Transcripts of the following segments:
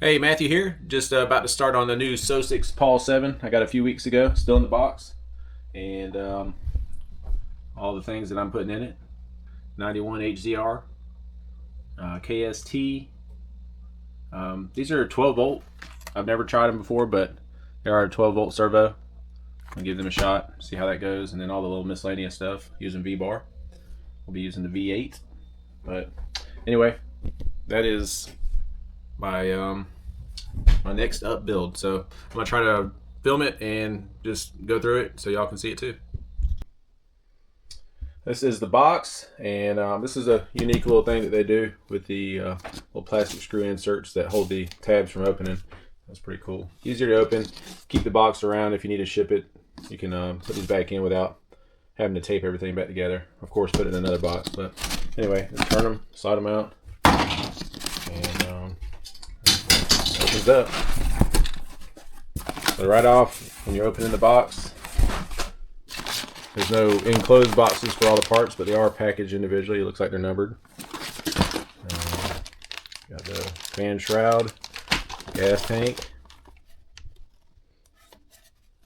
Hey, Matthew here. Just about to start on the new Soxos Paul 7 I got a few weeks ago, still in the box. And all the things that I'm putting in it. 91 HZR, KST. These are 12 volt. I've never tried them before, but they are a 12 volt servo. I'll give them a shot, see how that goes. And then all the little miscellaneous stuff using V-bar. We'll be using the V8. But anyway, that is my my next up build. So I'm gonna try to film it and just go through it so y'all can see it too. This is the box, and this is a unique little thing that they do with the little plastic screw inserts that hold the tabs from opening. That's pretty cool. Easier to open. Keep the box around if you need to ship it. You can put these back in without having to tape everything back together. Of course, put it in another box. But anyway, just turn them, slide them out, and opens up. So right off, when you're opening the box, there's no enclosed boxes for all the parts, but they are packaged individually. It looks like they're numbered. Got the fan shroud, gas tank,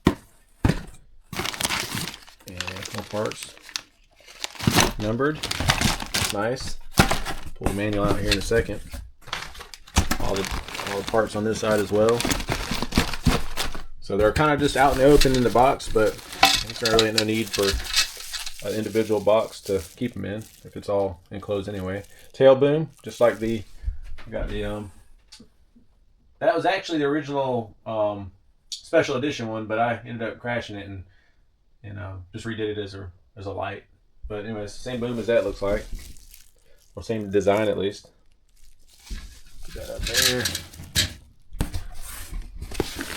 and more parts numbered. Nice. Pull the manual out here in a second. All the parts on this side as well. So they're kind of just out in the open in the box, but there's not really no need for an individual box to keep them in if it's all enclosed anyway. Tail boom, just like the got the that was actually the original special edition one, but I ended up crashing it and just redid it as a light. But anyways, same boom as that looks like, or same design at least. Put that up there.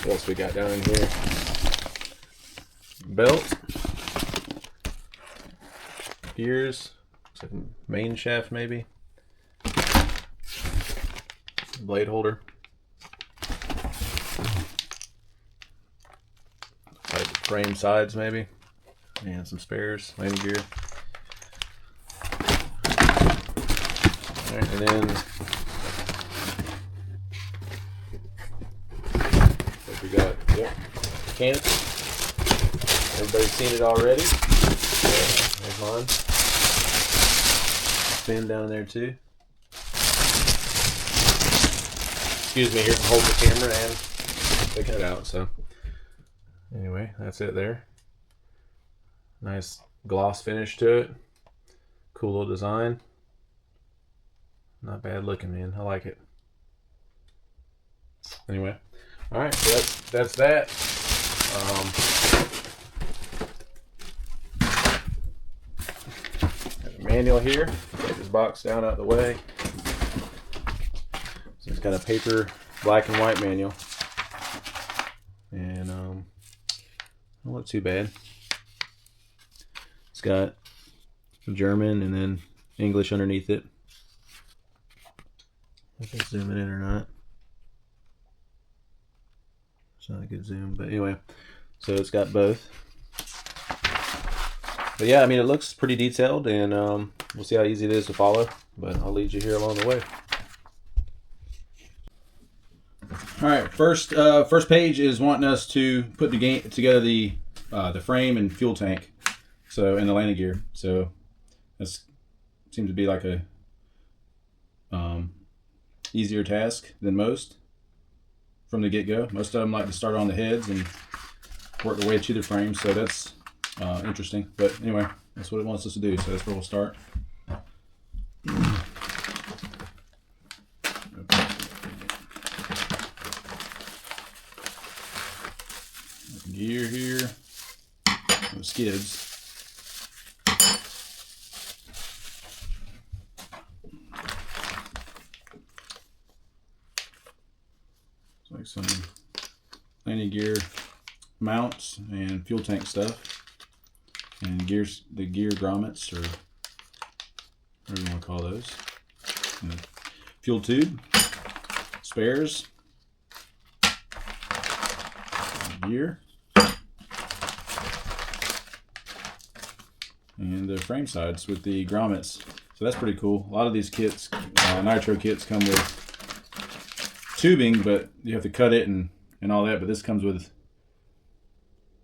What else we got down in here? Belt, gears, looks like a main shaft maybe, blade holder, like frame sides maybe, and some spares, landing gear. All right, and then we got mechanics. Everybody's seen it already. There's mine. Spin down there too. Excuse me here for holding the camera and taking it out. So anyway, that's it there. Nice gloss finish to it. Cool little design. Not bad looking, man. I like it. Anyway, all right. So that's that. Manual here. Take this box down out of the way. So it's got a paper black and white manual, and don't look too bad. It's got German and then English underneath it. I can zoom it in or not. It's not a good zoom, but anyway, so it's got both. But yeah, I mean, it looks pretty detailed, and we'll see how easy it is to follow, but I'll lead you here along the way. All right, first page is wanting us to put together the frame and fuel tank, so and the landing gear. So that seems to be like a easier task than most from the get-go. Most of them like to start on the heads and work their way to the frame, so that's interesting. But anyway, that's what it wants us to do, so that's where we'll start. Gear here, the skids. It's like some landing gear mounts and fuel tank stuff, and the gear grommets, or whatever you want to call those. And fuel tube, spares, gear, and the frame sides with the grommets. So that's pretty cool. A lot of these kits, nitro kits, come with tubing, but you have to cut it and all that. But this comes with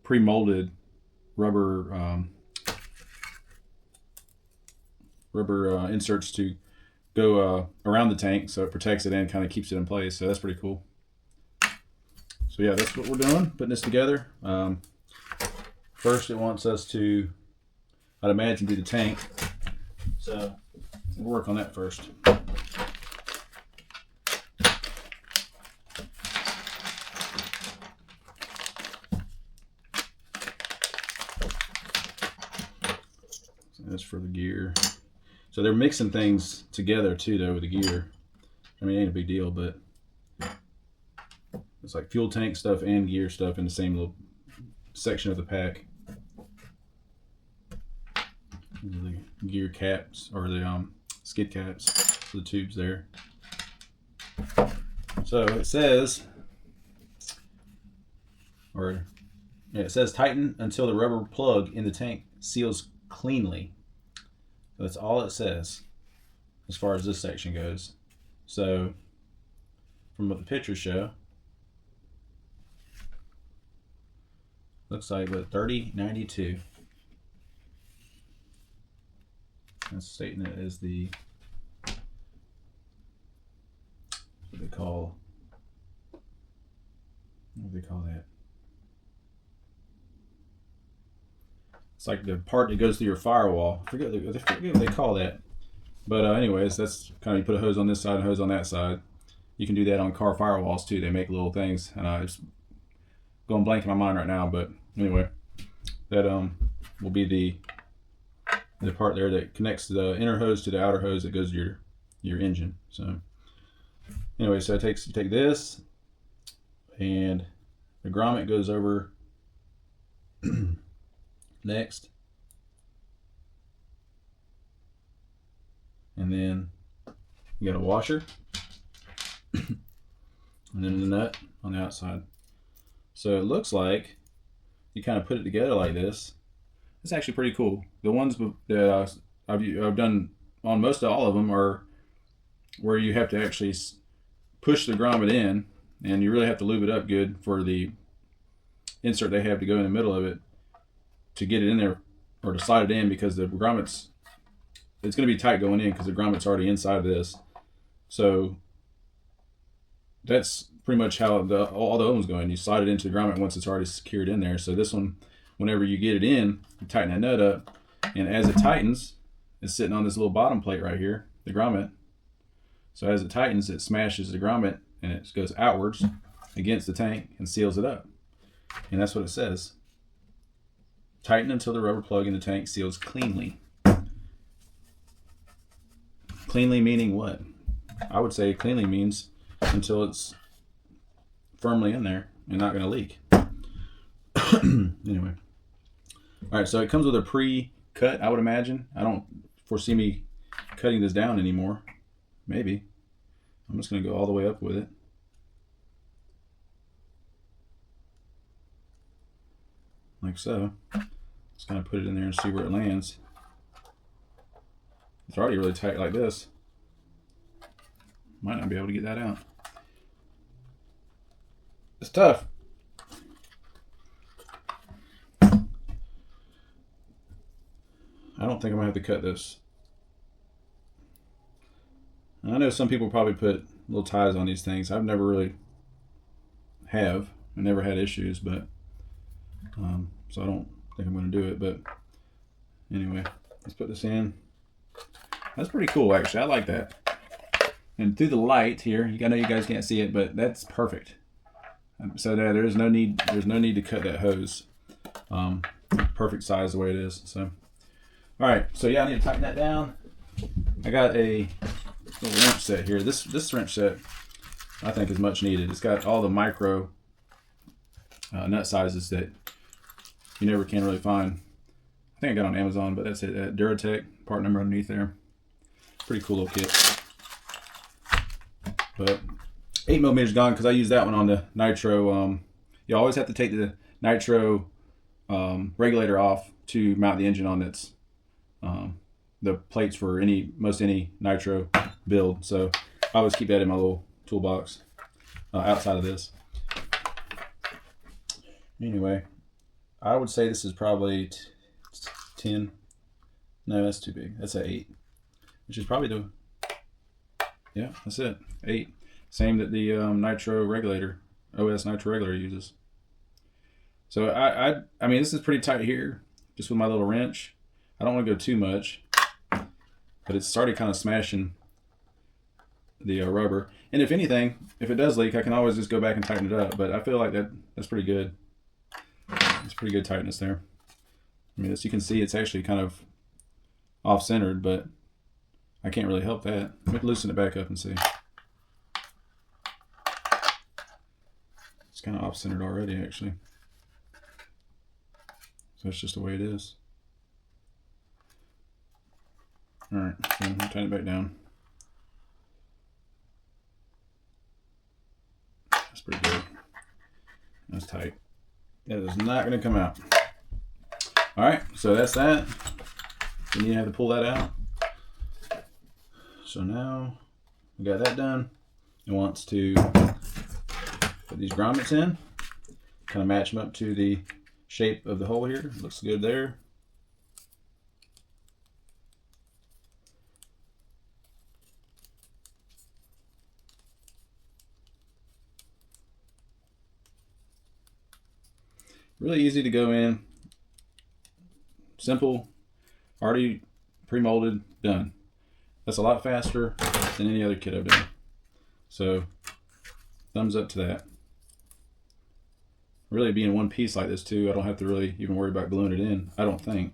pre-molded rubber inserts to go around the tank, so it protects it and kind of keeps it in place. So that's pretty cool. So yeah, that's what we're doing, putting this together. First, it wants us to, I'd imagine, do the tank. So we'll work on that first. So that's for the gear. So they're mixing things together too, though, with the gear. I mean, it ain't a big deal, but it's like fuel tank stuff and gear stuff in the same little section of the pack. The gear caps, or the skid caps for the tubes there. So it says, it says tighten until the rubber plug in the tank seals cleanly. So that's all it says as far as this section goes. So from what the pictures show, looks like what, 3092. That's stating it as the, what do they call that? It's like the part that goes through your firewall. I forget what they call that. But anyways, that's kind of, you put a hose on this side and a hose on that side. You can do that on car firewalls too. They make little things, and it's going blank in my mind right now. But anyway, that will be the part there that connects the inner hose to the outer hose that goes to your engine. So anyway, so you take this, and the grommet goes over next, and then you got a washer, and then the nut on the outside. So it looks like you kind of put it together like this. It's actually pretty cool. The ones that I've done on most of all of them are where you have to actually push the grommet in, and you really have to lube it up good for the insert they have to go in the middle of it to get it in there, or to slide it in, because the grommet's, it's going to be tight going in because the grommet's already inside of this. So that's pretty much how all the other ones go in. You slide it into the grommet once it's already secured in there. So this one, whenever you get it in, you tighten that nut up, and as it tightens, it's sitting on this little bottom plate right here, the grommet. So as it tightens, it smashes the grommet, and it goes outwards against the tank and seals it up. And that's what it says. Tighten until the rubber plug in the tank seals cleanly. Cleanly meaning what? I would say cleanly means until it's firmly in there and not going to leak. Anyway. All right, so it comes with a pre-cut, I would imagine. I don't foresee me cutting this down anymore. Maybe. I'm just going to go all the way up with it. Like so. Just kind of put it in there and see where it lands. It's already really tight like this. Might not be able to get that out. It's tough. I don't think I'm going to have to cut this. And I know some people probably put little ties on these things. I've never really have. I never had issues, but so I don't think I'm going to do it. But anyway, let's put this in. That's pretty cool, actually. I like that. And through the light here, I know you guys can't see it, but that's perfect. So there's no need to cut that hose. Perfect size the way it is. So, all right. So yeah, I need to tighten that down. I got a little wrench set here. This wrench set, I think, is much needed. It's got all the micro nut sizes that you never can really find. I think I got on Amazon, but that's it. Duratech, part number underneath there. Pretty cool little kit. But 8mm gone because I used that one on the nitro. You always have to take the nitro regulator off to mount the engine on its the plates for most any nitro build. So I always keep that in my little toolbox. outside of this. Anyway, I would say this is probably 10. No, that's too big. That's an 8, which is probably the, yeah, that's it, 8. Same that the nitro regulator, OS nitro regulator uses. So I mean, this is pretty tight here, just with my little wrench. I don't want to go too much, but it's started kind of smashing the rubber. And if anything, if it does leak, I can always just go back and tighten it up. But I feel like that's pretty good. It's pretty good tightness there. I mean, as you can see, it's actually kind of off-centered, but I can't really help that. Let me loosen it back up and see. It's kind of off-centered already, actually. So that's just the way it is. All right, so I'm gonna tighten it back down. That's pretty good. That's tight. That is not gonna come out. All right, so that's that. Then you have to pull that out. So now we got that done. It wants to put these grommets in, kind of match them up to the shape of the hole here. Looks good there. Really easy to go in. Simple, already pre-molded, done. That's a lot faster than any other kit I've done. So thumbs up to that. Really being one piece like this too, I don't have to really even worry about gluing it in, I don't think.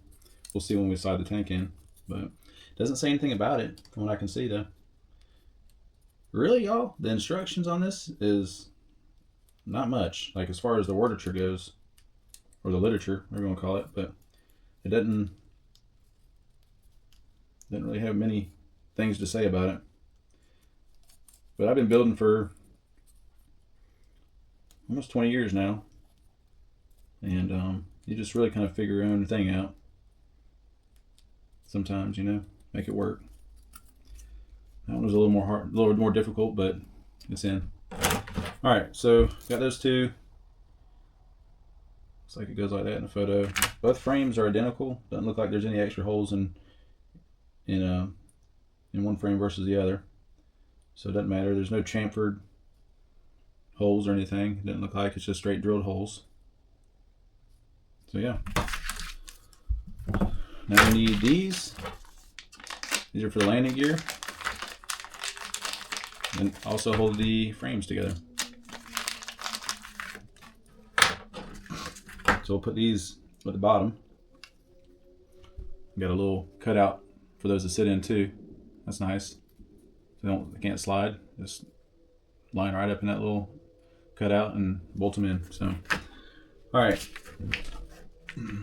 We'll see when we slide the tank in, but it doesn't say anything about it from what I can see though. Really, y'all, the instructions on this is not much, like as far as the literature goes, or the literature, whatever you want to call it, but it doesn't really have many things to say about it. But I've been building for almost 20 years now, and you just really kind of figure your own thing out sometimes, you know, make it work. That one was a little more hard, a little more difficult, but it's in. All right, so got those two. Looks like it goes like that in the photo. Both frames are identical. Doesn't look like there's any extra holes in one frame versus the other. So it doesn't matter. There's no chamfered holes or anything. It doesn't look like, it's just straight drilled holes. So yeah. Now we need these. These are for the landing gear. And also hold the frames together. So we'll put these at the bottom. Got a little cutout for those to sit in too. That's nice. So they can't slide. Just line right up in that little cutout and bolt them in. So, all right.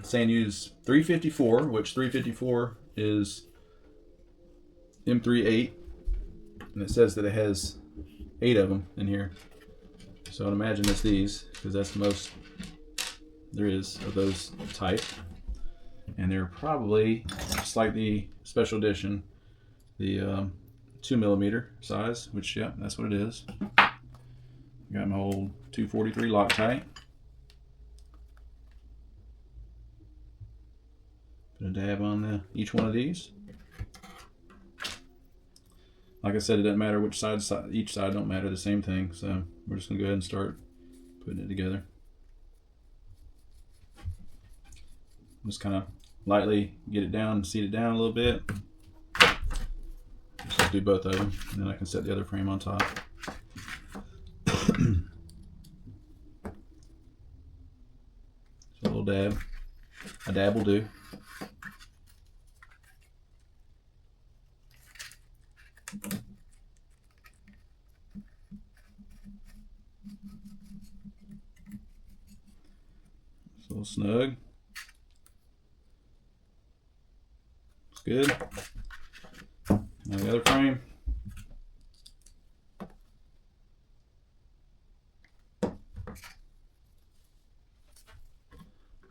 Saying use 354, which 354 is M38, and it says that it has 8 of them in here. So I'd imagine it's these, because that's the most there is of those type. And they're probably just like the special edition, the 2mm size, which, yeah, that's what it is. Got my old 243 Loctite. Put a dab on each one of these. Like I said, it doesn't matter which side, each side don't matter, the same thing. So we're just gonna go ahead and start putting it together. Just kind of lightly get it down, seat it down a little bit. Just do both of them, and then I can set the other frame on top. So a little dab. A dab will do. It's a little snug. It's good. Now the other frame.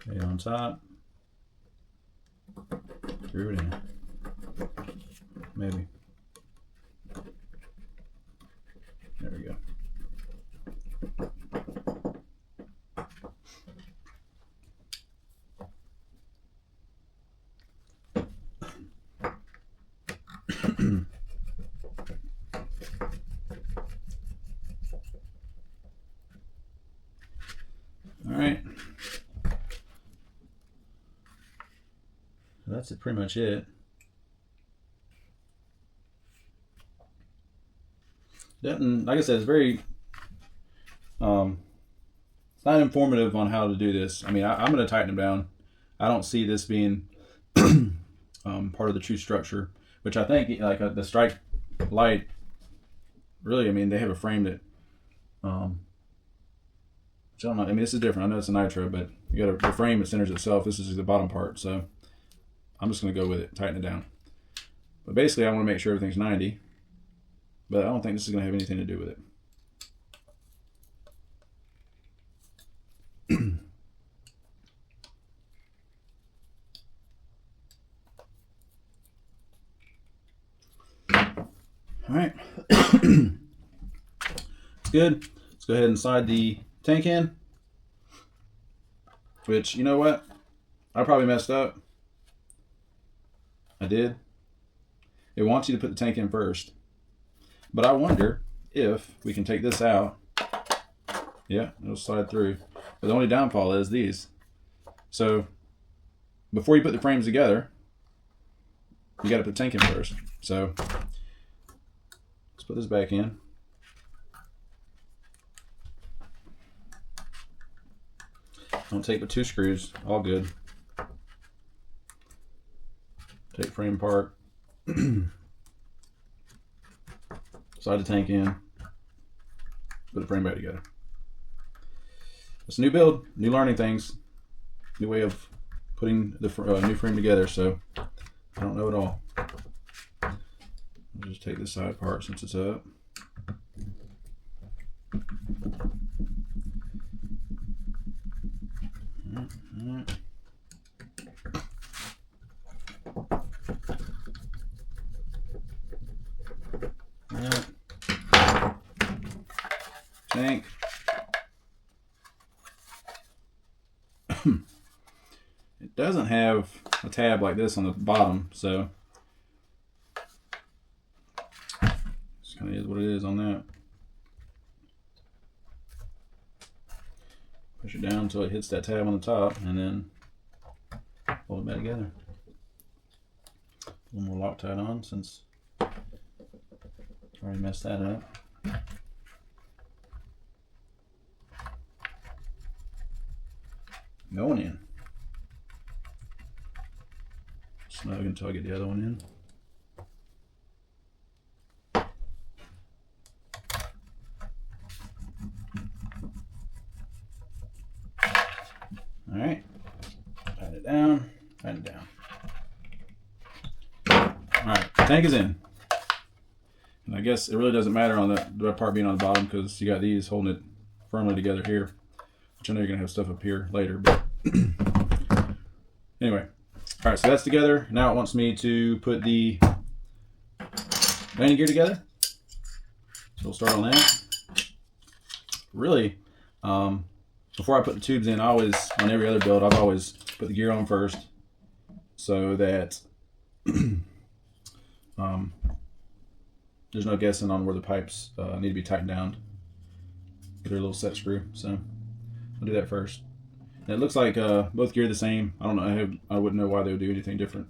Okay, on top. Screw it in. Maybe. There we go. All right. That's pretty much it. Like I said, it's very it's not informative on how to do this. I mean, I'm going to tighten them down. I don't see this being part of the true structure, which I think like the strike light. Really, I mean, they have a frame that which I don't know. I mean, this is different. I know it's a nitro, but you got the frame that centers itself. This is the bottom part, so I'm just going to go with it, tighten it down. But basically, I want to make sure everything's 90, but I don't think this is going to have anything to do with it. All right, it's good. Let's go ahead and slide the tank in, which, you know what? I probably messed up. I did. It wants you to put the tank in first, but I wonder if we can take this out. Yeah, it'll slide through. But the only downfall is these. So before you put the frames together, you got to put the tank in first. So let's put this back in. Don't take but 2 screws, all good. Take frame apart. Slide the tank in. Put the frame back together. It's a new build, new learning things, new way of putting the new frame together, so I don't know it all. I'll just take this side apart since it's up. Tank. It doesn't have a tab like this on the bottom, so it's kind of is what it is on that. Push it down until it hits that tab on the top, and then hold it back together. A little more Loctite on since I already messed that up. Going in. Snug until I get the other one in. All right, tighten it down, tighten it down. All right, tank is in. And I guess it really doesn't matter on the part being on the bottom because you got these holding it firmly together here, which I know you're gonna have stuff up here later, but anyway. All right, so that's together. Now it wants me to put the landing gear together. So we'll start on that. Really, before I put the tubes in, on every other build, I've always put the gear on first so that there's no guessing on where the pipes need to be tightened down. Get a little set screw, so I'll do that first. And it looks like both gear are the same. I don't know. I wouldn't know why they would do anything different,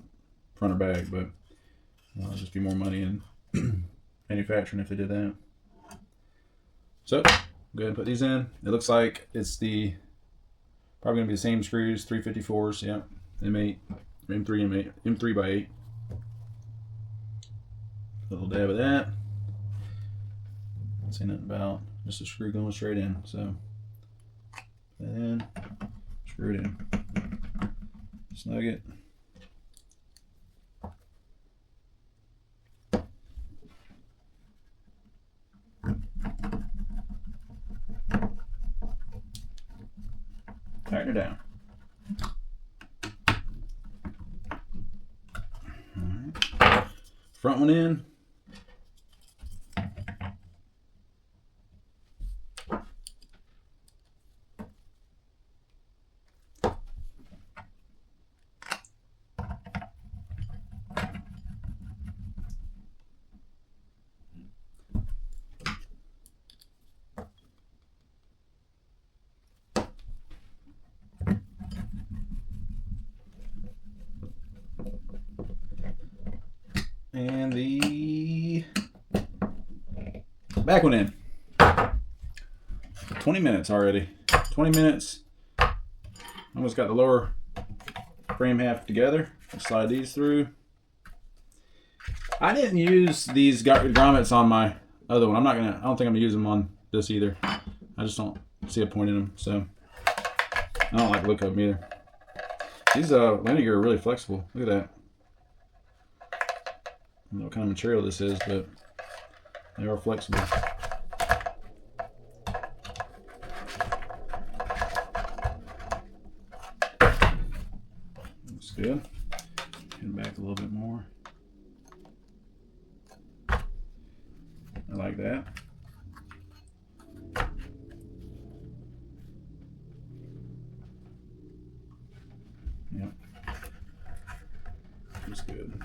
front or back, but it'll just be more money in manufacturing if they did that. So go ahead and put these in. It looks like it's probably gonna be the same screws, 354s. Yeah, M8, M3, M3 by 8. A little dab of that. Don't say nothing about just a screw going straight in. So put that in. Screw it in. Snug it. Tighten her down. All right. Front one in. And the back one in. 20 minutes already. 20 minutes. Almost got the lower frame half together. I'll slide these through. I didn't use these grommets on my other one. I don't think I'm gonna use them on this either. I just don't see a point in them, so I don't like the look of them either. These landing gear are really flexible. Look at that. I don't know what kind of material this is, but they are flexible. Looks good. Get back a little bit more. I like that. Yep. That's good.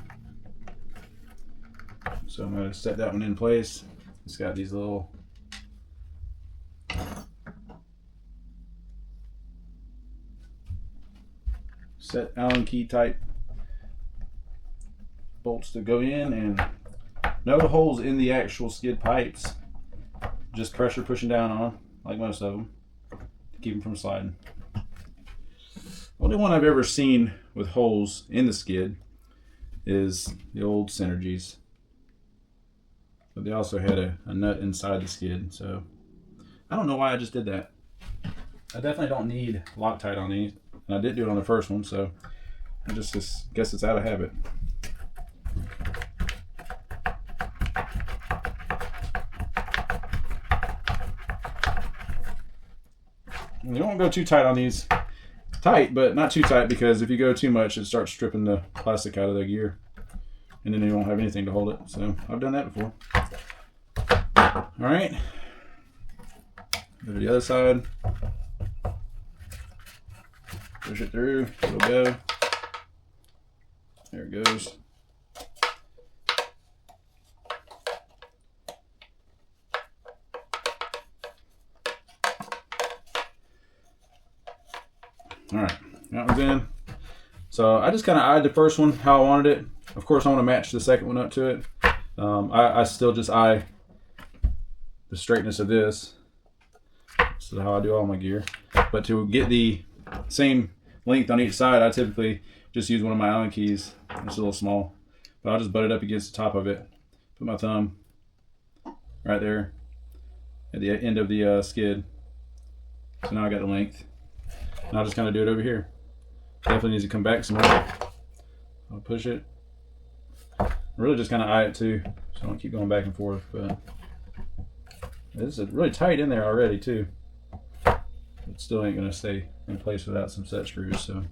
So I'm going to set that one in place. It's got these little set Allen key type bolts to go in, and no holes in the actual skid pipes. Just pressure pushing down on them, like most of them, to keep them from sliding. Only one I've ever seen with holes in the skid is the old Synergies. But they also had a nut inside the skid, so I don't know why I just did that. I definitely don't need Loctite on these, and I did do it on the first one, so I just guess it's out of habit. You don't go too tight on these. Tight, but not too tight, because if you go too much, it starts stripping the plastic out of the gear, and then you won't have anything to hold it. So I've done that before. All right, go to the other side. Push it through. It'll go. There it goes. All right, that one's in. So I just kind of eyed the first one how I wanted it. Of course, I want to match the second one up to it. I still just eye the straightness of this. This is how I do all my gear. But to get the same length on each side, I typically just use one of my Allen keys. It's a little small, but I'll just butt it up against the top of it. Put my thumb right there at the end of the skid. So now I got the length. And I'll just kind of do it over here. Definitely needs to come back some more. I'll push it. Really just kind of eye it too, so I don't keep going back and forth. But this is really tight in there already too. It still ain't gonna stay in place without some set screws. So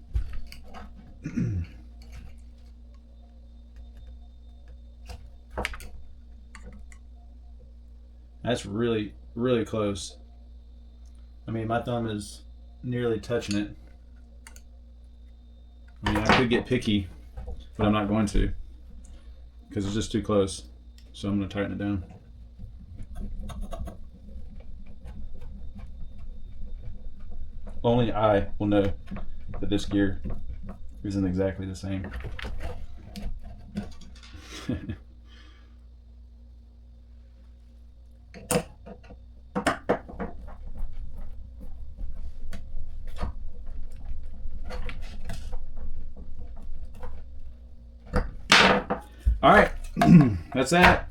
that's really, really close. I mean, my thumb is nearly touching it. I mean, I could get picky, but I'm not going to, because it's just too close. So I'm going to tighten it down. Only I will know that this gear isn't exactly the same. All right, that's that.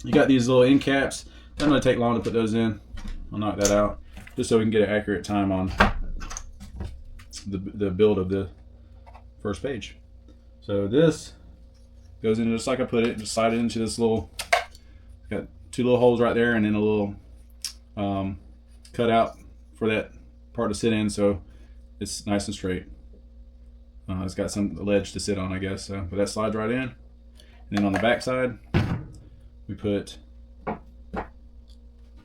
You got these little end caps. Doesn't really take long to put those in. I'll knock that out just so we can get an accurate time on the build of the first page. So this goes in just like I put it. Just slide it into this little. Got two little holes right there, and then a little cut out for that part to sit in, so it's nice and straight. It's got some ledge to sit on, I guess. So, but that slides right in. And then on the back side, we put,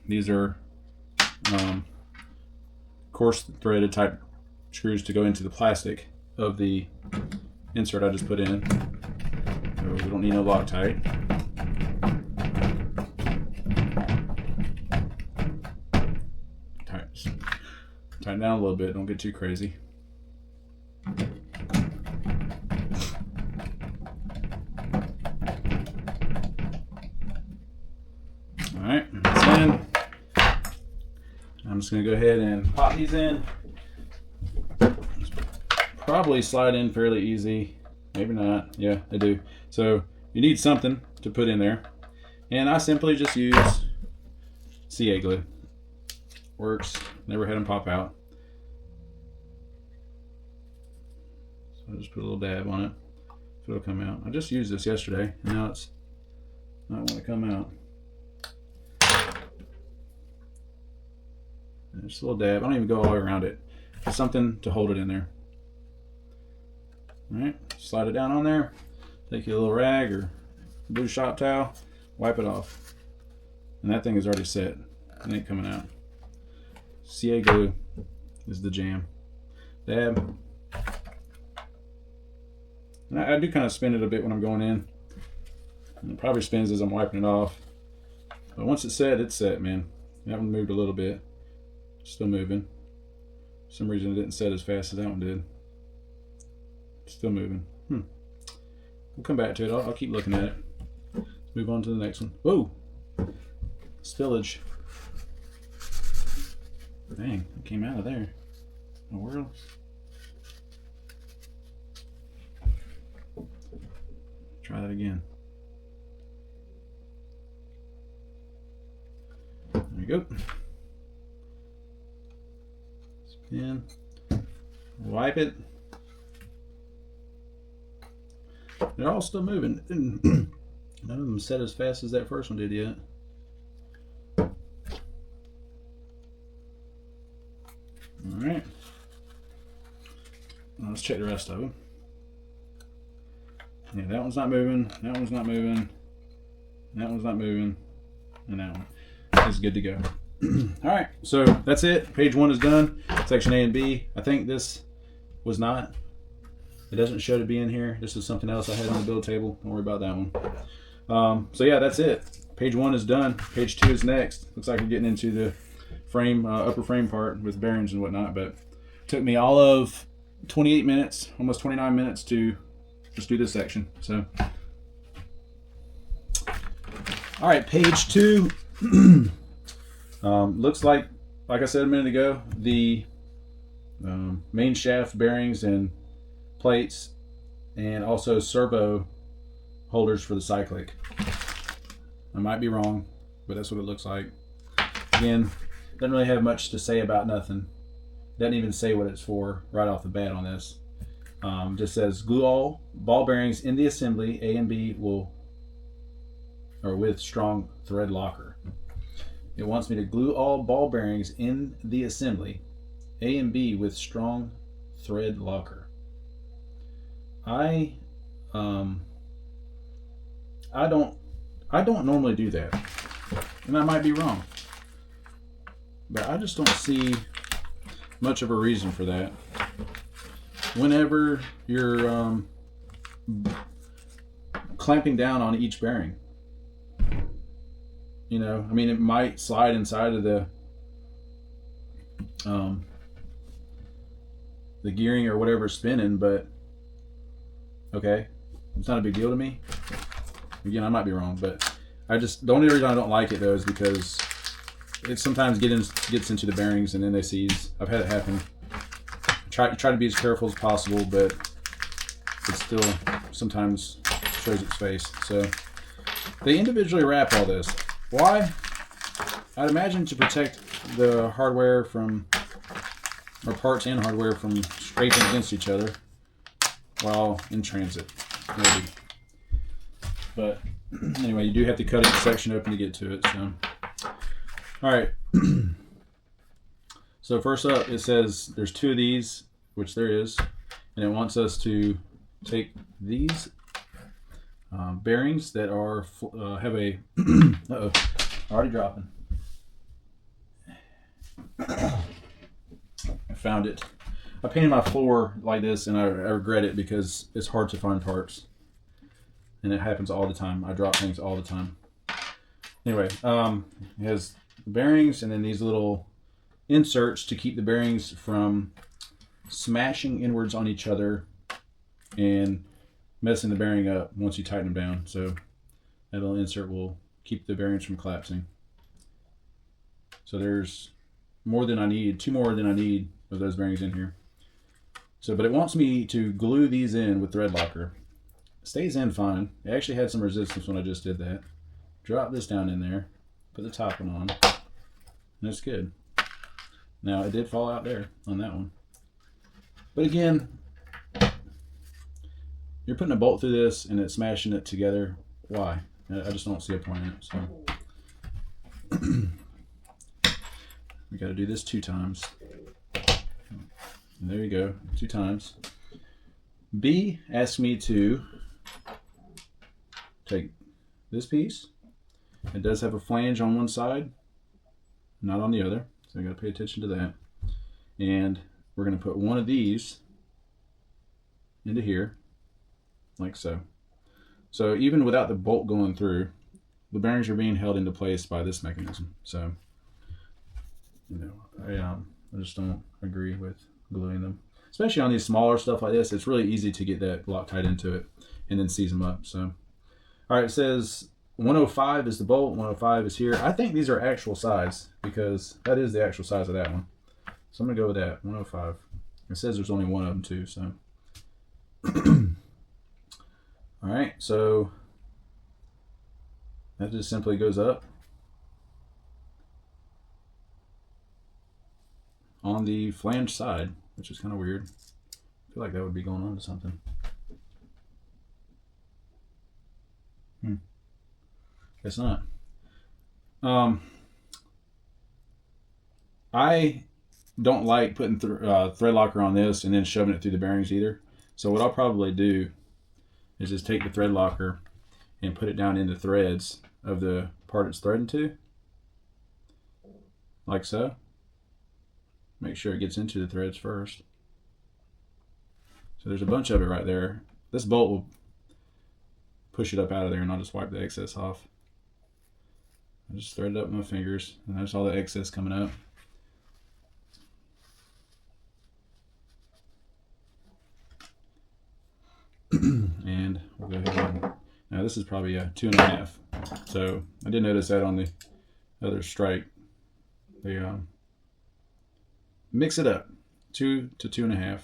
these are coarse threaded type screws to go into the plastic of the insert I just put in. So we don't need no Loctite. Tighten down a little bit, don't get too crazy. I'm just going to go ahead and pop these in. Probably slide in fairly easy. Maybe not. Yeah, they do. So you need something to put in there. And I simply just use CA glue. Works. Never had them pop out. So I just put a little dab on it. So it'll come out. I just used this yesterday. And now it's not want to come out. And just a little dab. I don't even go all the way around it. Just something to hold it in there. Alright, slide it down on there. Take your little rag or blue shop towel, wipe it off. And that thing is already set. It ain't coming out. CA glue is the jam. Dab. And I do kind of spin it a bit when I'm going in. And it probably spins as I'm wiping it off. But once it's set, man. That one moved a little bit. Still moving. For some reason it didn't set as fast as that one did. Still moving. We'll come back to it. I'll keep looking at it. Let's move on to the next one. Whoa! Spillage. Dang, it came out of there. In the world. Try that again. There you go. Spin. Wipe it. They're all still moving. None of them set as fast as that first one did yet. Alright. Let's check the rest of them. Yeah, that one's not moving. That one's not moving. That one's not moving. And that one is good to go. Alright, so that's it. Page 1 is done. Section A and B. I think this was not. It doesn't show to be in here. This is something else I had on the build table. Don't worry about that one. So yeah, that's it. Page 1 is done. Page 2 is next. Looks like we're getting into the frame, upper frame part with bearings and whatnot. But it took me all of 28 minutes, almost 29 minutes to just do this section. So, all right, page 2. Looks like I said a minute ago, the main shaft bearings and plates, and also servo holders for the cyclic. I might be wrong, but that's what it looks like. Again, doesn't really have much to say about nothing. Doesn't even say what it's for right off the bat on this. Just says glue all ball bearings in the assembly. A and B with strong thread locker. It wants me to glue all ball bearings in the assembly. A and B with strong thread locker. I don't normally do that, and I might be wrong, but I just don't see much of a reason for that. Whenever you're clamping down on each bearing, you know, I mean, it might slide inside of the gearing or whatever's spinning, but okay, it's not a big deal to me. Again, I might be wrong, but the only reason I don't like it though is because it sometimes gets into the bearings and then they seize. I've had it happen. Try to be as careful as possible, but it still sometimes shows its face. So they individually wrap all this. Why? I'd imagine to protect the hardware from, or parts and hardware from scraping against each other while in transit, maybe. But anyway, you do have to cut each section open to get to it. So, all right. So first up, it says there's 2 of these, which there is, and it wants us to take these bearings that are have a uh-oh, already dropping. I found it. I painted my floor like this, and I regret it because it's hard to find parts, and it happens all the time. I drop things all the time. Anyway, it has the bearings and then these little inserts to keep the bearings from smashing inwards on each other and messing the bearing up once you tighten them down. So that little insert will keep the bearings from collapsing. So there's more than I need, 2 more than I need of those bearings in here. So, but it wants me to glue these in with thread locker. It stays in fine. It actually had some resistance when I just did that. Drop this down in there, put the top one on, and it's good. Now, it did fall out there on that one. But again, you're putting a bolt through this and it's smashing it together. Why? I just don't see a point in it. So we got to do this 2 times. And there you go, 2 times. B asked me to take this piece. It does have a flange on one side, not on the other. So I got to pay attention to that. And we're going to put one of these into here, like so. So even without the bolt going through, the bearings are being held into place by this mechanism. So, you know, I just don't agree with gluing them, especially on these smaller stuff like this. It's really easy to get that Loctite into it and then seize them up. So, all right, it says 105 is the bolt, 105 is here. I think these are actual size because that is the actual size of that one. So I'm gonna go with that, 105. It says there's only one of them too, so. All right, so that just simply goes up on the flange side, which is kind of weird. I feel like that would be going on to something. Guess not. I don't like putting thread locker on this and then shoving it through the bearings either. So what I'll probably do is just take the thread locker and put it down in the threads of the part it's threading to, like so. Make sure it gets into the threads first. So there's a bunch of it right there. This bolt will push it up out of there, and I'll just wipe the excess off. I just thread it up with my fingers, and there's all the excess coming out. And we'll go ahead and, now this is probably a 2.5. So I did notice that on the other strike. They mix it up, 2 to 2.5.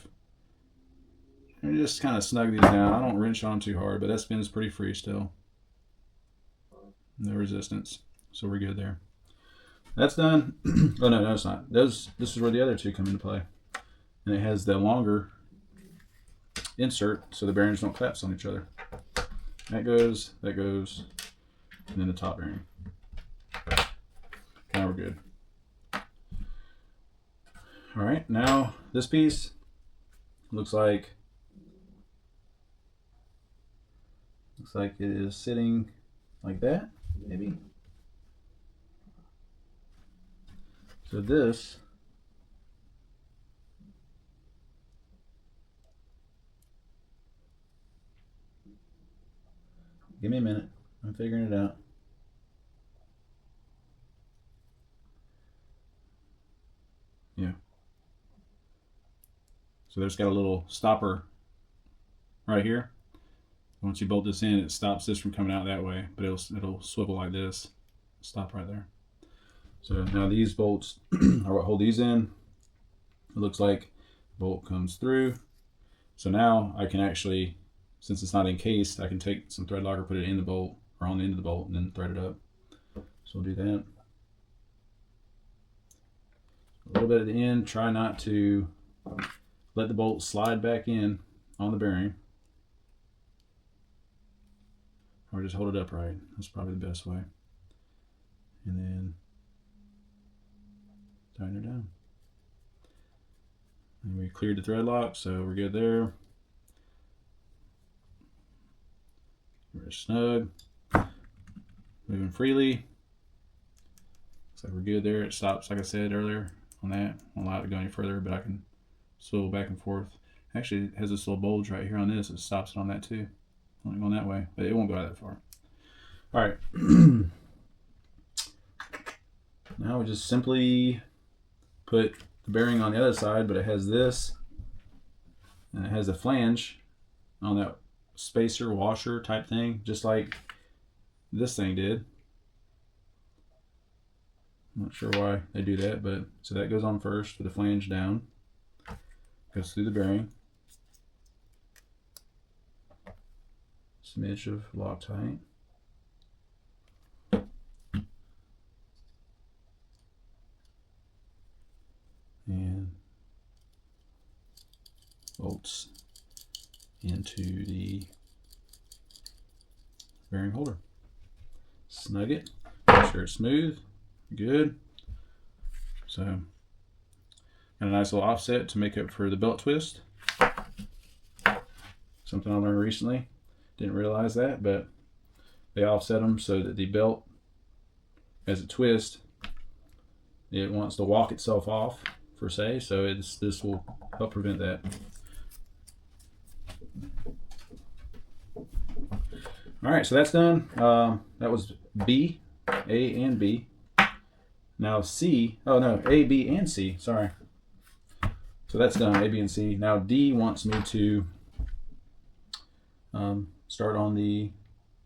And just kind of snug these down. I don't wrench on them too hard, but that spins pretty free still. No resistance, so we're good there. That's done. Oh no, it's not. This is where the other 2 come into play, and it has the longer insert so the bearings don't collapse on each other. That goes, and then the top bearing. Now we're good. All right, now this piece looks like it is sitting like that, maybe. So this give me a minute. I'm figuring it out. Yeah. So there's got a little stopper right here. Once you bolt this in, it stops this from coming out that way, but it'll swivel like this. Stop right there. So now these bolts are what hold these in. It looks like the bolt comes through. So now I can actually, since it's not encased, I can take some thread locker, put it in the bolt or on the end of the bolt, and then thread it up. So we'll do that. A little bit at the end. Try not to let the bolt slide back in on the bearing. Or just hold it upright. That's probably the best way. And then tighten her down. And we cleared the thread lock, so we're good there. We're snug. Moving freely. Looks like we're good there. It stops, like I said earlier, on that. Won't allow it to go any further, but I can swivel back and forth. Actually, it has this little bulge right here on this. It stops it on that too. Only going that way, but it won't go out that far. All right. Now we just simply put the bearing on the other side, but it has this, and it has a flange on that spacer washer type thing, just like this thing did. I'm not sure why they do that, but so that goes on first with the flange down. Goes through the bearing. Smidge of Loctite. And bolts into the bearing holder. Snug it, make sure it's smooth, good. So, got a nice little offset to make up for the belt twist. Something I learned recently, didn't realize that, but they offset them so that the belt, as it twists, it wants to walk itself off, per se, so this will help prevent that. All right, so that's done. That was B, A, and B. Now C, oh no, A, B, and C, sorry. So that's done, A, B, and C. Now D wants me to start on the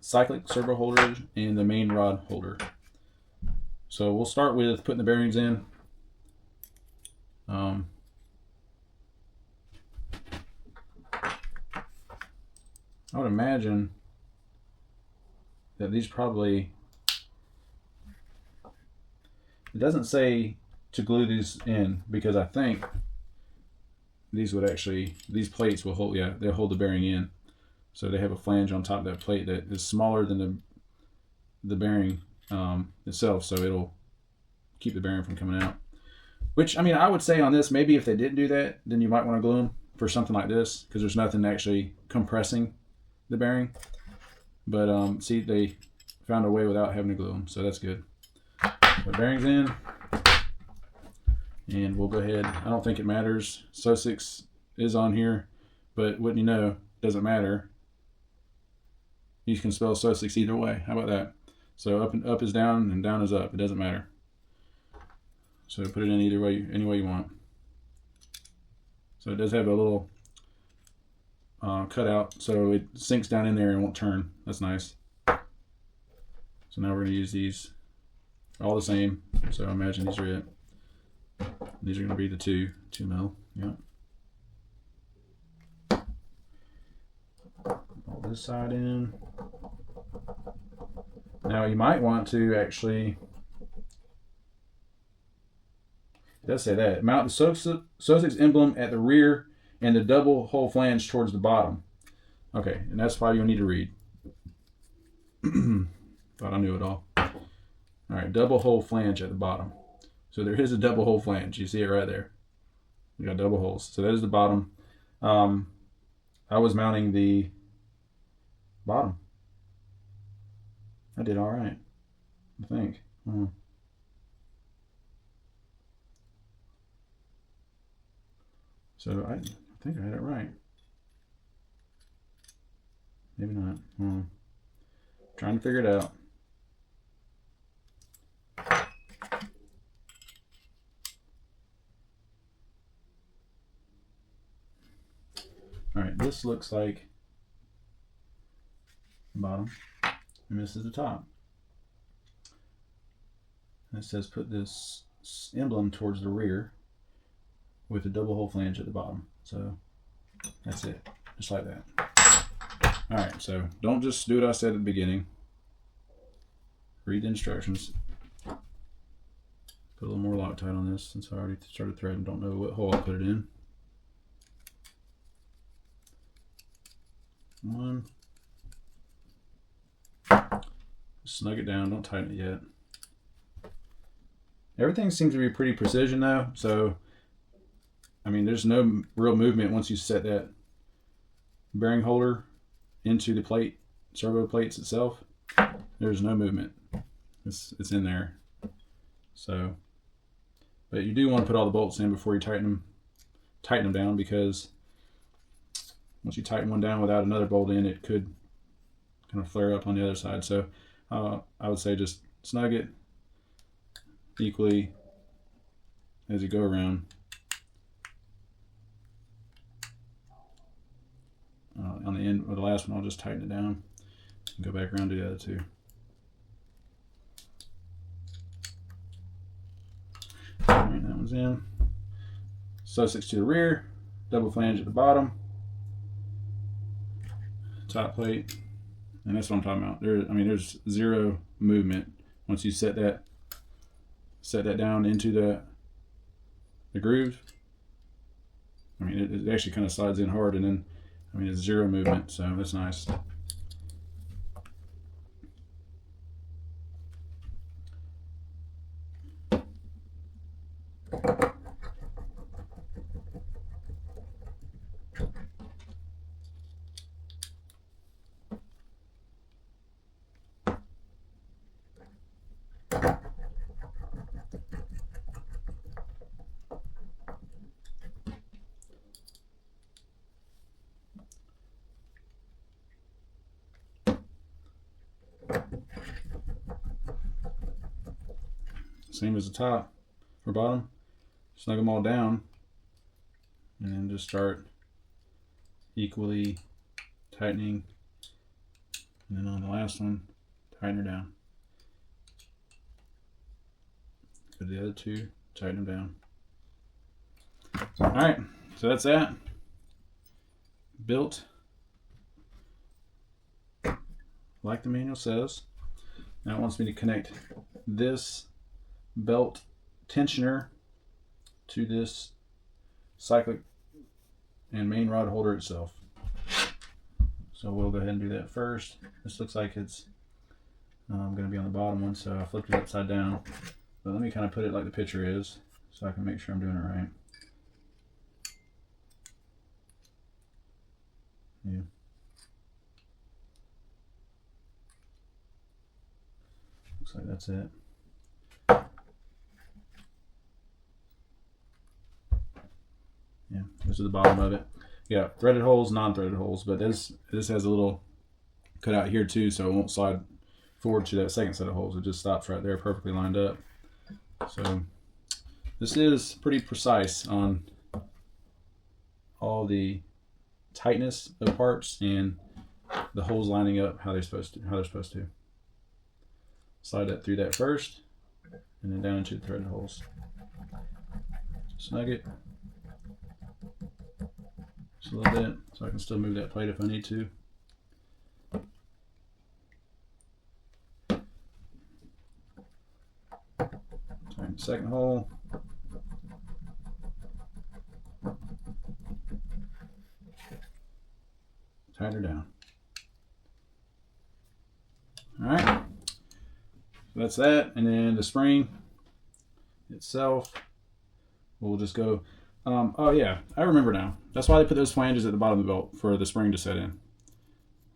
cyclic servo holder and the main rod holder. So we'll start with putting the bearings in. I would imagine that these probably, it doesn't say to glue these in because I think these would actually, these plates will hold, yeah, they'll hold the bearing in. So they have a flange on top of that plate that is smaller than the bearing itself, so it'll keep the bearing from coming out. Which, I mean, I would say on this, maybe if they didn't do that, then you might want to glue them for something like this because there's nothing actually compressing the bearing. But see, they found a way without having to glue them, so that's good. The bearing's in, and we'll go ahead. I don't think it matters. Soxos is on here, but wouldn't you know, doesn't matter. You can spell Soxos either way. How about that? So up is down and down is up. It doesn't matter. So put it in either way, any way you want. So it does have a little cutout, so it sinks down in there and won't turn. That's nice. So now we're going to use these all the same. So I imagine these are it. These are going to be the 2 mil. Yep. Pull this side in. Now you might want to actually, it does say that, mount the Soxos emblem at the rear and the double hole flange towards the bottom. Okay, and that's why you'll need to read. Thought I knew it all. All right, double hole flange at the bottom. So there is a double hole flange. You see it right there. You got double holes. So that is the bottom. I was mounting the bottom. I did all right, I think. So I think I had it right. Maybe not. Trying to figure it out. All right, this looks like the bottom, and this is the top. And it says put this emblem towards the rear with a double hole flange at the bottom. So that's it, just like that. All right, so don't just do what I said at the beginning. Read the instructions. Put a little more Loctite on this since I already started threading. Don't know what hole I put it in. One. Snug it down, don't tighten it yet. Everything seems to be pretty precision though, so I mean there's no real movement once you set that bearing holder into the plate, servo plates itself. There's no movement. It's in there. So, but you do want to put all the bolts in before you tighten them down, because once you tighten one down without another bolt in, it could kind of flare up on the other side. So I would say just snug it equally as you go around. On the end of the last one, I'll just tighten it down and go back around to the other two. goes in. Sussex to the rear, double flange at the bottom, top plate, and that's what I'm talking about. There's zero movement once you set that down into the groove. I mean, it actually kind of slides in hard, and then it's zero movement, so that's nice. Same as the top or bottom. Snug them all down, and then just start equally tightening, and then on the last one, tighten her down. Go to the other two, tighten them down. All right, so that's that. Built like the manual says. Now it wants me to connect this belt tensioner to this cyclic and main rod holder itself. So we'll go ahead and do that first. This looks like it's going to be on the bottom one, so I flipped it upside down. But let me kind of put it like the picture is, so I can make sure I'm doing it right. Yeah. Looks like that's it. Yeah, this is the bottom of it. Yeah, threaded holes, non-threaded holes, but this has a little cutout here too, so it won't slide forward to that second set of holes. It just stops right there, perfectly lined up. So this is pretty precise on all the tightness of parts and the holes lining up how they're supposed to. Slide that through that first, and then down into the threaded holes. Snug it just a little bit, so I can still move that plate if I need to. Tighten the second hole. Tighten her down. All right, so that's that, and then the spring itself, we'll just go. Oh yeah, I remember now. That's why they put those flanges at the bottom of the belt for the spring to set in,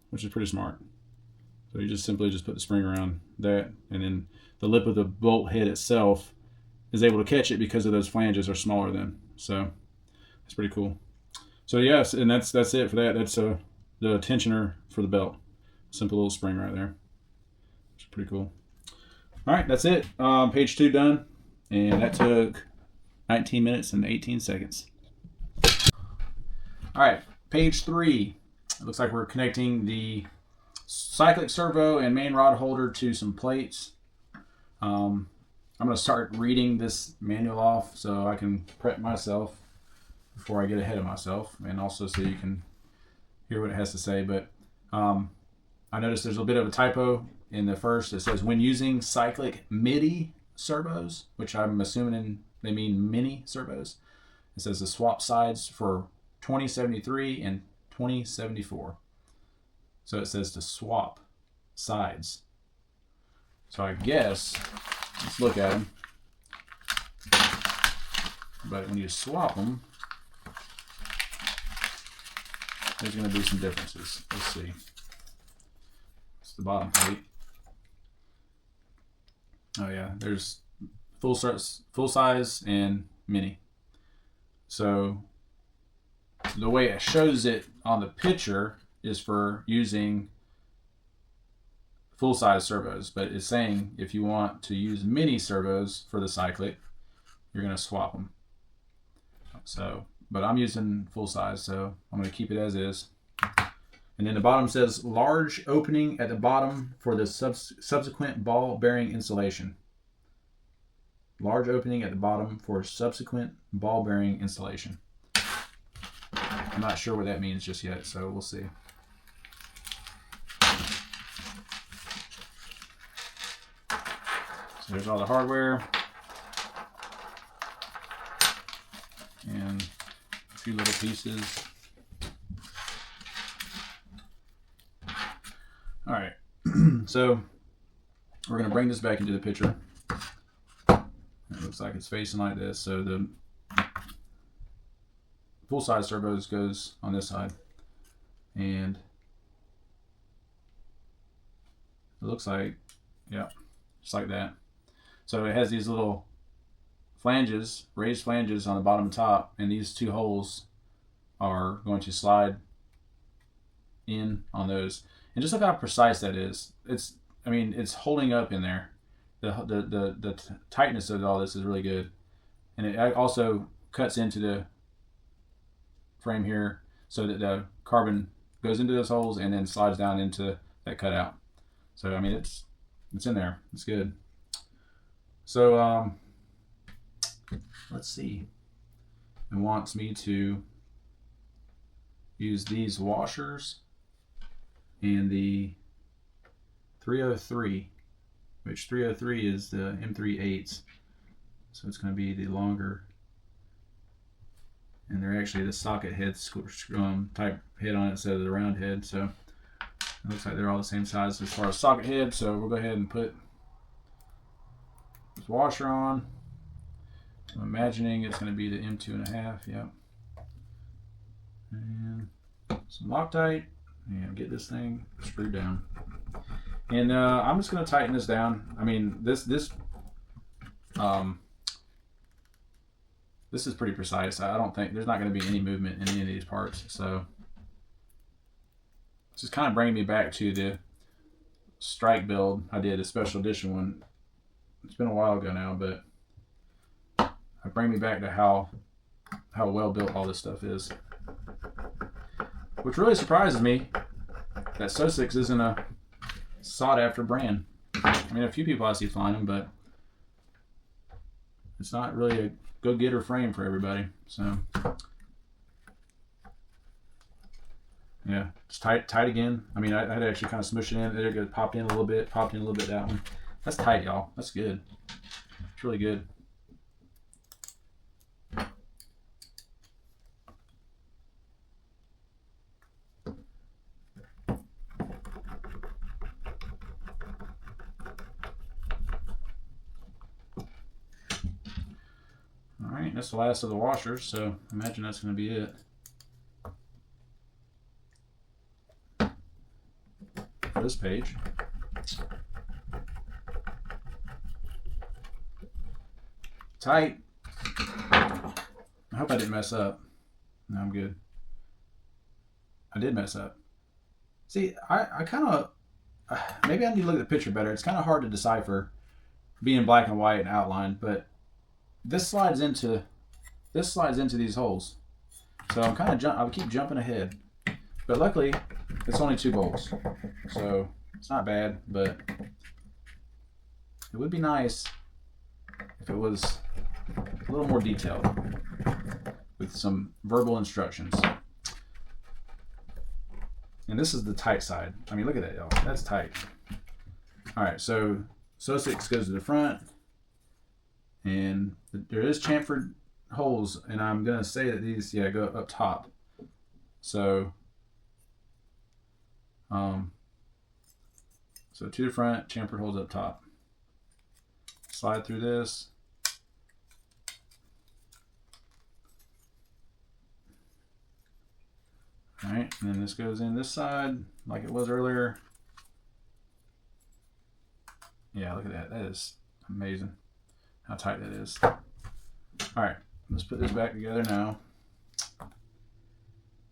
which is pretty smart. So you just simply put the spring around that, and then the lip of the bolt head itself is able to catch it because of those flanges are smaller than. So that's pretty cool. So yes, and that's it for that. That's the tensioner for the belt. Simple little spring right there. Which is pretty cool. All right, that's it. Page 2 done, and that took 19 minutes and 18 seconds. All right, page 3. It looks like we're connecting the cyclic servo and main rod holder to some plates. I'm going to start reading this manual off so I can prep myself before I get ahead of myself, and also so you can hear what it has to say. But I noticed there's a bit of a typo in the first. It says, when using cyclic MIDI servos, which I'm assuming they mean mini servos. It says to swap sides for 2073 and 2074. So it says to swap sides. So I guess, let's look at them. But when you swap them, there's going to be some differences. Let's see. It's the bottom plate. Oh yeah, there's full size and mini. So the way it shows it on the picture is for using full size servos, but it's saying if you want to use mini servos for the cyclic, you're going to swap them. So, but I'm using full size, so I'm going to keep it as is. And then the bottom says large opening at the bottom for the subsequent ball bearing insulation. large opening at the bottom for subsequent ball bearing installation. I'm not sure what that means just yet, so we'll see. So there's all the hardware and a few little pieces. All right, so we're going to bring this back into the picture. It looks like it's facing like this. So the full size turbos goes on this side, and it looks like, yeah, just like that. So it has these little flanges, raised flanges on the bottom and top, and these two holes are going to slide in on those. And just look how precise that is. I mean, it's holding up in there. The tightness of all this is really good, and it also cuts into the frame here so that the carbon goes into those holes and then slides down into that cutout. So I mean, it's in there. It's good. So let's see. It wants me to use these washers and the 303, which 303 is the M38s. So it's going to be the longer, and they're actually the socket head type head on it instead of the round head. So it looks like they're all the same size as far as socket head. So we'll go ahead and put this washer on. I'm imagining it's going to be the M2.5. Yep. And some Loctite, and get this thing screwed down. And I'm just going to tighten this down. I mean, this is pretty precise. I don't think there's not going to be any movement in any of these parts. So it's just kind of bringing me back to the strike build I did, a special edition one. It's been a while ago now, but it bring me back to how well built all this stuff is. Which really surprises me that Soxos isn't a sought after brand. I mean, a few people I see flying them, but it's not really a go-getter frame for everybody. So yeah, just tight again. I mean, I had to actually kind of smush it in. It popped in a little bit, that one. That's tight, y'all. That's good. It's really good. Alright, that's the last of the washers, so imagine that's going to be it for this page. Tight. I hope I didn't mess up. No, I'm good. I did mess up. See, I kind of, maybe I need to look at the picture better. It's kind of hard to decipher being black and white and outlined, but this slides into these holes. So I'm kind of I'll keep jumping ahead, but luckily it's only 2 bolts, so it's not bad. But it would be nice if it was a little more detailed with some verbal instructions. And this is the tight side. I mean, look at that, y'all. That's tight. All right, so Soxos goes to the front, and there is chamfered holes, and I'm gonna say that these, yeah, go up top. So, so to the front, chamfered holes up top. Slide through this. All right, and then this goes in this side like it was earlier. Yeah, look at that. That is amazing how tight that is. All right, let's put this back together now.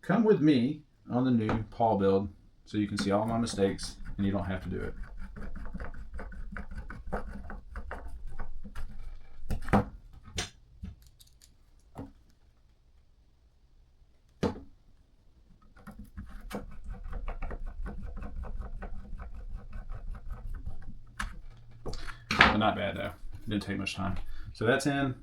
Come with me on the new Paul build so you can see all my mistakes and you don't have to do it. But not bad though. Didn't take much time. So that's in.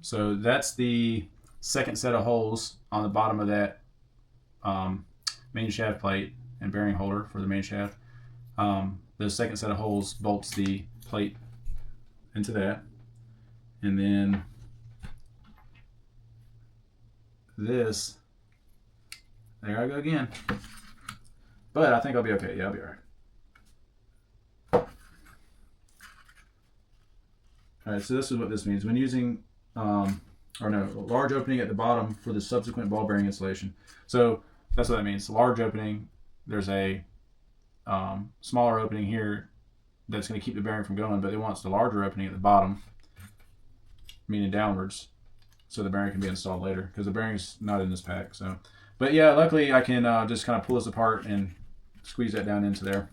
So that's the second set of holes on the bottom of that main shaft plate and bearing holder for the main shaft. The second set of holes bolts the plate into that, and then this, there I go again, but I think I'll be okay. Yeah, I'll be all right. All right, so this is what this means when using large opening at the bottom for the subsequent ball bearing installation. So that's what that means. Large opening, there's a smaller opening here that's going to keep the bearing from going, but it wants the larger opening at the bottom, meaning downwards, so the bearing can be installed later, because the bearing's not in this pack. So, but yeah, luckily I can just kind of pull this apart and squeeze that down into there.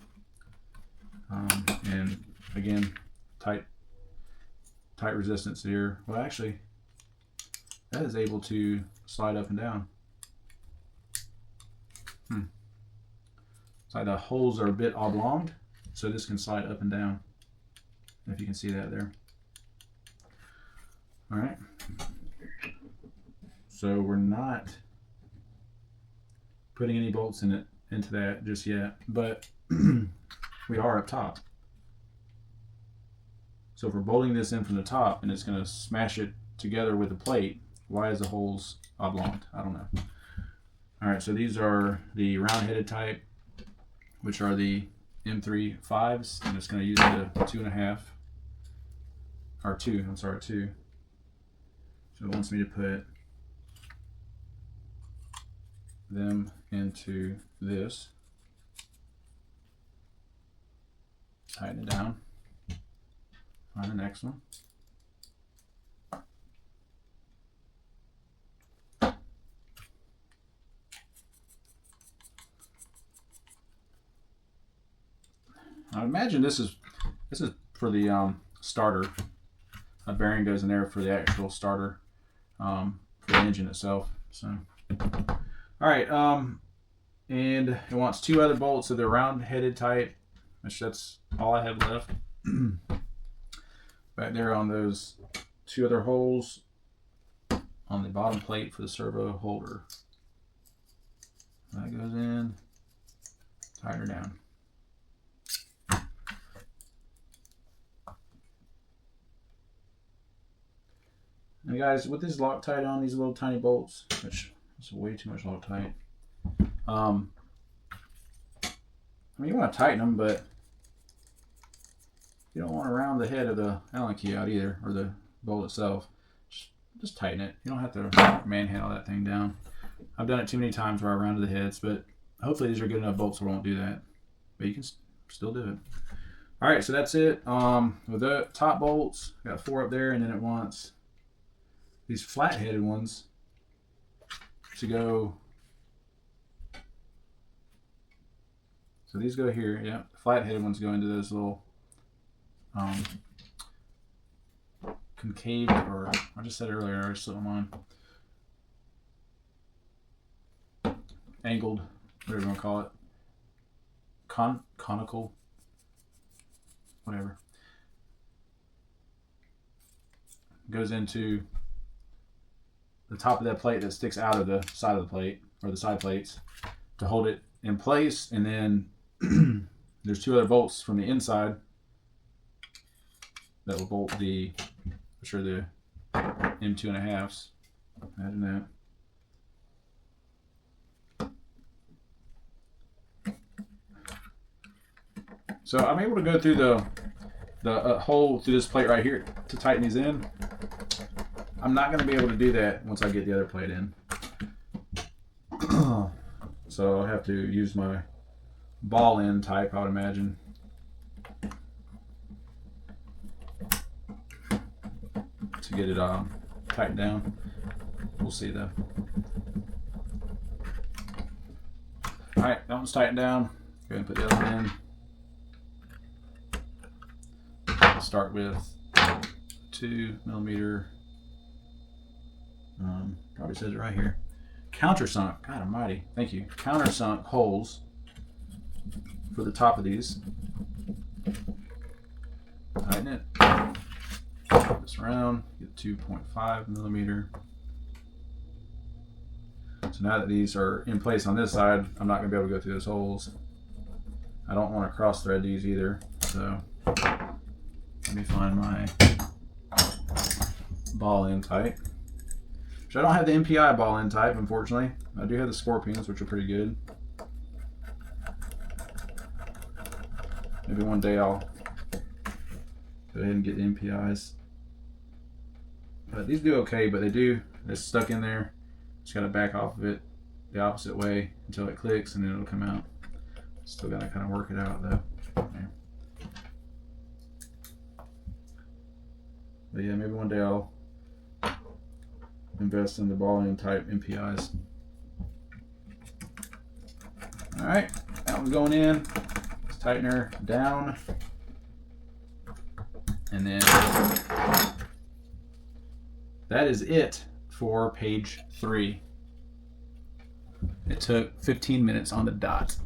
And again, tight resistance here. Well, actually, that is able to slide up and down. So the holes are a bit oblong, so this can slide up and down, if you can see that there. All right. So we're not putting any bolts into that just yet, but we are up top. So if we're bolting this in from the top and it's going to smash it together with the plate, why is the holes oblong? I don't know. All right, so these are the round-headed type, which are the M3.5s, and it's going to use the 2.5, or 2, I'm sorry, 2. So it wants me to put them into this, tighten it down, find the next one. I imagine this is for the starter. A bearing goes in there for the actual starter, for the engine itself. So, all right, and it wants 2 other bolts of the round-headed type, which that's all I have left. Back there on those 2 other holes on the bottom plate for the servo holder. That goes in, tighten her down. And guys, with this Loctite on, these little tiny bolts, which is way too much Loctite. I mean, you want to tighten them, but you don't want to round the head of the Allen key out either, or the bolt itself. Just tighten it. You don't have to manhandle that thing down. I've done it too many times where I rounded the heads, but hopefully these are good enough bolts so I won't do that. But you can still do it. All right, so that's it. With the top bolts, got 4 up there, and then it wants these flat-headed ones to go. So these go here, yeah. Flat-headed ones go into those little concave, or I just said earlier, I just slipped my mind. Angled, whatever you want to call it. Conical, whatever. Goes into the top of that plate that sticks out of the side of the plate, or the side plates, to hold it in place. And then there's 2 other bolts from the inside that will bolt the, which are the M2.5s. Imagine that. So I'm able to go through the hole through this plate right here to tighten these in. I'm not going to be able to do that once I get the other plate in. So I'll have to use my ball end type, I would imagine. To get it tightened down. We'll see though. Alright, that one's tightened down. Go ahead and put the other one in. I'll start with 2mm. Probably says it right here. Countersunk. God almighty. Thank you. Countersunk holes for the top of these. tighten it. Flip this around, get 2.5 millimeter. So now that these are in place on this side, I'm not going to be able to go through those holes. I don't want to cross thread these either. So let me find my ball end type. Which I don't have the MPI ball end type, unfortunately. I do have the Scorpions, which are pretty good. Maybe one day I'll go ahead and get the MPIs. But these do okay, but they're stuck in there. Just gotta back off of it the opposite way until it clicks and then it'll come out. Still gotta kind of work it out though. Okay. But yeah, maybe one day I'll invest in the ball end type MPIs. Alright, that one's going in. Let's tighten her down. And then that is it for page 3. It took 15 minutes on the dot.